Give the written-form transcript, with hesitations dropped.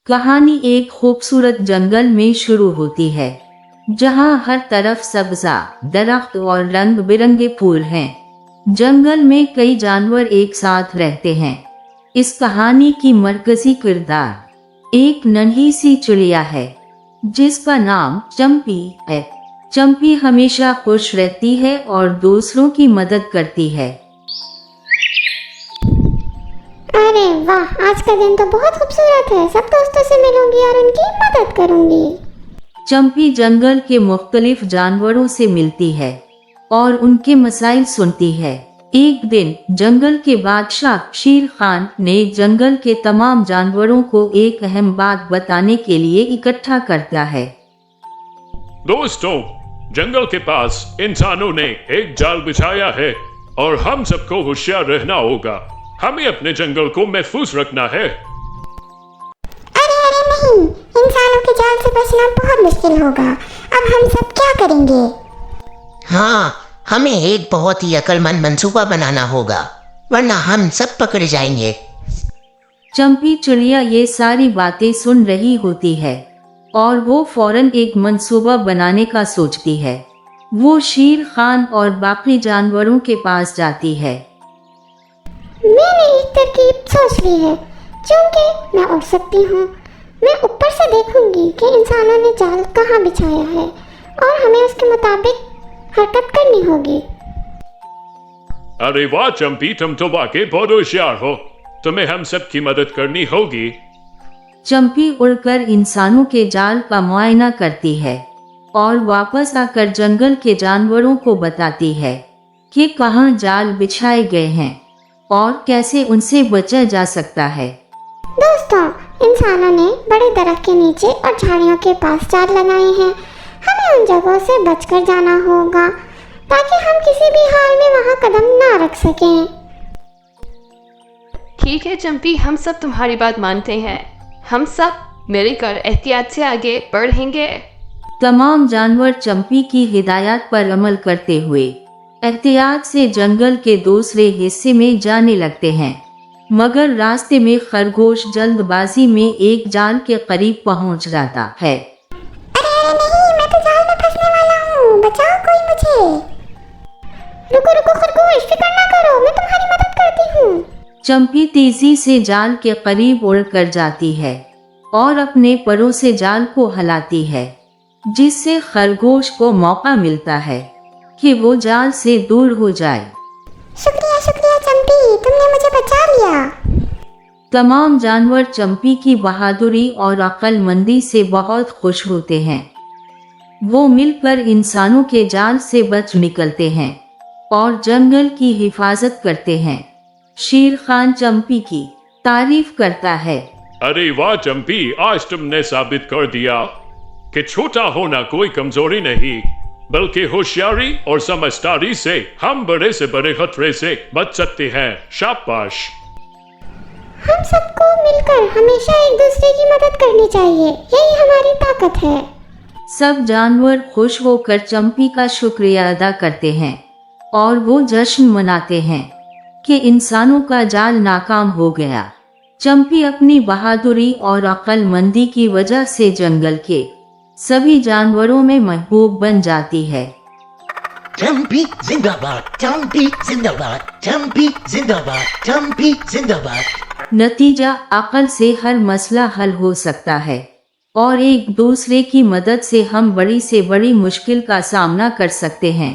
कहानी एक खूबसूरत जंगल में शुरू होती है, जहाँ हर तरफ सब्जा दरख्त और रंग बिरंगे फूल हैं। जंगल में कई जानवर एक साथ रहते हैं। इस कहानी की मरकजी किरदार एक नन्ही सी चिड़िया है, जिसका नाम चंपी है। चंपी हमेशा खुश रहती है और दूसरों की मदद करती है। अरे वाह, आज का दिन तो बहुत खूबसूरत है। सब दोस्तों से मिलूंगी और उनकी मदद करूंगी। चंपी जंगल के मुख्तलिफ जानवरों से मिलती है और उनके मसाइल सुनती है। एक दिन जंगल के बादशाह शेर खान ने जंगल के तमाम जानवरों को एक अहम बात बताने के लिए इकट्ठा करता है। दोस्तों, जंगल के पास इंसानों ने एक जाल बिछाया है और हम सबको होशियार रहना होगा। हमें अपने जंगल को महफूज रखना है। अरे नहीं, इंसानों के जाल से बचना बहुत मुश्किल होगा। अब हम सब क्या करेंगे? हाँ, हमें एक बहुत ही अक्लमंद मंसूबा बनाना होगा, वरना हम सब पकड़े जाएंगे। चंपी चिड़िया ये सारी बातें सुन रही होती है और वो फौरन एक मंसूबा बनाने का सोचती है। वो शेर खान और बाकी जानवरों के पास जाती है। मैंने एक तरकीब सोच ली है। क्योंकि मैं उड़ सकती हूँ, मैं ऊपर से देखूंगी कि इंसानों ने जाल कहाँ बिछाया है और हमें उसके मुताबिक हरकत करनी होगी। अरे वाह चंपी, तुम तो वाकई बहुत होशियार हो। तुम्हें हम सब की मदद करनी होगी। चंपी उड़कर इंसानों के जाल का मुआयना करती है और वापस आकर जंगल के जानवरों को बताती है कि कहाँ जाल बिछाए गए हैं और कैसे उनसे बचा जा सकता है। दोस्तों, इंसानों ने बड़े दरख्त के नीचे और झाड़ियों के पास जाल लगाए हैं। हमें उन जगहों से बचकर जाना होगा ताकि हम किसी भी हाल में वहां कदम ना रख सकें। ठीक है चंपी, हम सब तुम्हारी बात मानते हैं। हम सब मिलकर एहतियात से आगे बढ़ेंगे। तमाम जानवर चंपी की हिदायत पर अमल करते हुए एहतियात से जंगल के दूसरे हिस्से में जाने लगते हैं, मगर रास्ते में खरगोश जल्दबाजी में एक जाल के करीब पहुंच जाता है। अरे नहीं, मैं तो जाल में फंसने वाला हूँ। बचाओ कोई मुझे। रुको रुको खरगोश, फिक्र ना करो, मैं तुम्हारी मदद करती हूँ। चंपी तेजी से जाल के करीब उड़कर जाती है और अपने परों से जाल को हिलाती है, जिससे खरगोश को मौका मिलता है कि वो जाल से दूर हो जाए। शुक्रिया शुक्रिया चंपी, तुमने मुझे बचा लिया। तमाम जानवर चंपी की बहादुरी और अक्लमंदी से बहुत खुश होते हैं। वो मिलकर इंसानों के जाल से बच निकलते हैं और जंगल की हिफाजत करते हैं। शेर खान चंपी की तारीफ करता है। अरे वाह चंपी, आज तुमने साबित कर दिया कि छोटा होना कोई कमजोरी नहीं, बल्कि होशियारी और समझदारी से हम बड़े से बड़े खतरे से बच सकते हैं। शाबाश। हम सबको मिलकर हमेशा एक दूसरे की मदद करनी चाहिए, यही हमारी ताकत है। सब जानवर खुश होकर चंपी का शुक्रिया अदा करते हैं और वो जश्न मनाते हैं कि इंसानों का जाल नाकाम हो गया। चंपी अपनी बहादुरी और अक्लमंदी की वजह से जंगल के सभी जानवरों में महबूब बन जाती है। चंपी जिंदाबाद, चंपी जिंदाबाद, चंपी जिंदाबाद, चंपी जिंदाबाद। नतीजा, अक्ल से हर मसला हल हो सकता है और एक दूसरे की मदद से हम बड़ी से बड़ी मुश्किल का सामना कर सकते हैं।